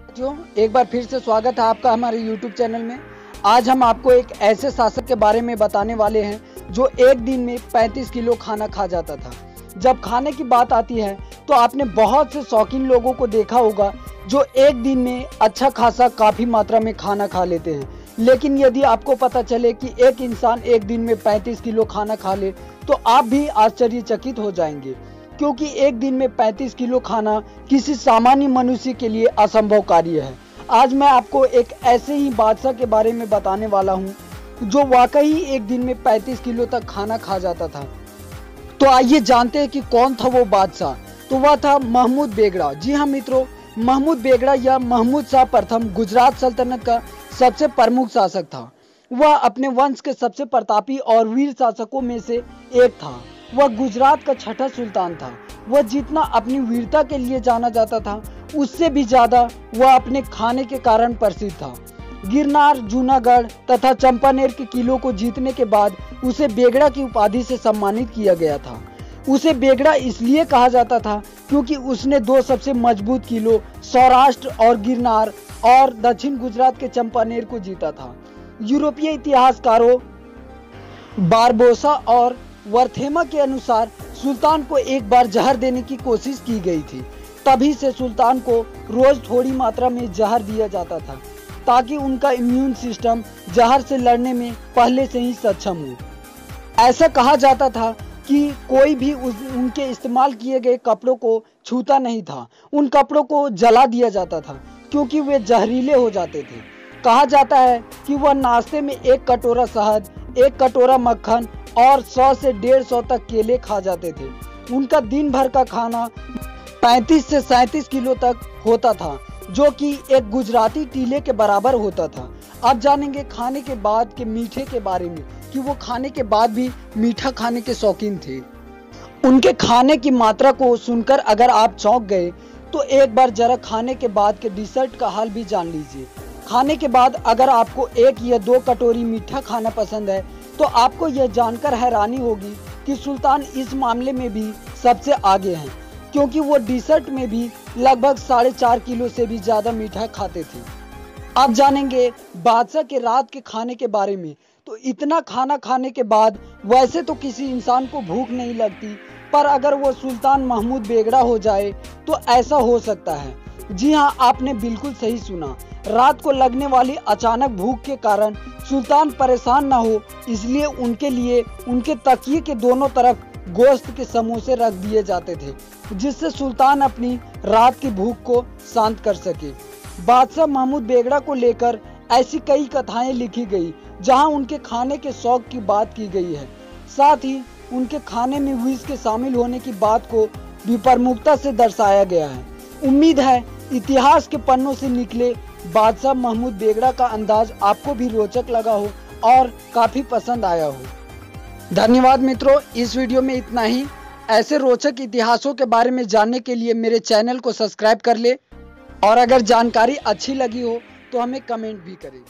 साथियों, एक बार फिर से स्वागत है आपका हमारे YouTube चैनल में। आज हम आपको एक ऐसे शासक के बारे में बताने वाले हैं जो एक दिन में 35 किलो खाना खा जाता था। जब खाने की बात आती है तो आपने बहुत से शौकीन लोगों को देखा होगा जो एक दिन में अच्छा खासा काफ़ी मात्रा में खाना खा लेते हैं। लेकिन यदि आपको पता चले कि एक इंसान एक दिन में 35 किलो खाना खा ले तो आप भी आश्चर्यचकित हो जाएंगे, क्योंकि एक दिन में 35 किलो खाना किसी सामान्य मनुष्य के लिए असंभव कार्य है। आज मैं आपको एक ऐसे ही बादशाह के बारे में बताने वाला हूं जो वाकई एक दिन में 35 किलो तक खाना खा जाता था। तो आइए जानते हैं कि कौन था वो बादशाह। तो वह था महमूद बेगड़ा। जी हाँ मित्रों, महमूद बेगड़ा या महमूद शाह प्रथम गुजरात सल्तनत का सबसे प्रमुख शासक था। वह अपने वंश के सबसे प्रतापी और वीर शासकों में से एक था। वह गुजरात का छठा सुल्तान था। वह जितना अपनी वीरता के लिए जाना जाता था उससे भी ज्यादा वह अपने खाने के कारण प्रसिद्ध था। गिरनार, जूनागढ़ तथा चंपानेर के किलों को जीतने के बाद उसे बेगड़ा की उपाधि से सम्मानित किया गया था। उसे बेगड़ा इसलिए कहा जाता था क्योंकि उसने दो सबसे मजबूत किलो सौराष्ट्र और गिरनार और दक्षिण गुजरात के चंपानेर को जीता था। यूरोपीय इतिहासकारों बारबोसा और वर्थेमा के अनुसार सुल्तान को एक बार जहर देने की कोशिश की गई थी। तभी से सुल्तान को रोज थोड़ी मात्रा में जहर दिया जाता था ताकि उनका इम्यून सिस्टम जहर से लड़ने में पहले से ही सक्षम हो। ऐसा कहा जाता था कि कोई भी उनके इस्तेमाल किए गए कपड़ों को छूता नहीं था। उन कपड़ों को जला दिया जाता था क्योंकि वे जहरीले हो जाते थे। कहा जाता है कि वह नाश्ते में 1 कटोरा शहद, 1 कटोरा मक्खन और 100 से 150 तक केले खा जाते थे। उनका दिन भर का खाना 35 से 37 किलो तक होता था, जो कि एक गुजराती टीले के बराबर होता था। अब जानेंगे खाने के बाद के मीठे के बारे में कि वो खाने के बाद भी मीठा खाने के शौकीन थे। उनके खाने की मात्रा को सुनकर अगर आप चौंक गए तो एक बार जरा खाने के बाद के डिसर्ट का हाल भी जान लीजिए। खाने के बाद अगर आपको 1 या 2 कटोरी मीठा खाना पसंद है तो आपको यह जानकर हैरानी होगी कि सुल्तान इस मामले में भी सबसे आगे हैं, क्योंकि वो डिसर्ट में भी लगभग 4.5 किलो से भी ज्यादा मीठा खाते थे। अब जानेंगे बादशाह के रात के खाने के बारे में। तो इतना खाना खाने के बाद वैसे तो किसी इंसान को भूख नहीं लगती, पर अगर वो सुल्तान महमूद बेगड़ा हो जाए तो ऐसा हो सकता है। जी हाँ, आपने बिल्कुल सही सुना। रात को लगने वाली अचानक भूख के कारण सुल्तान परेशान न हो, इसलिए उनके लिए उनके तकिए के दोनों तरफ गोश्त के समोसे रख दिए जाते थे, जिससे सुल्तान अपनी रात की भूख को शांत कर सके। बादशाह महमूद बेगड़ा को लेकर ऐसी कई कथाएं लिखी गई जहां उनके खाने के शौक की बात की गई है। साथ ही उनके खाने में विष के शामिल होने की बात को भी प्रमुखता से दर्शाया गया है। उम्मीद है इतिहास के पन्नों से निकले बादशाह महमूद बेगड़ा का अंदाज आपको भी रोचक लगा हो और काफी पसंद आया हो। धन्यवाद मित्रों, इस वीडियो में इतना ही। ऐसे रोचक इतिहासों के बारे में जानने के लिए मेरे चैनल को सब्सक्राइब कर ले और अगर जानकारी अच्छी लगी हो तो हमें कमेंट भी करें।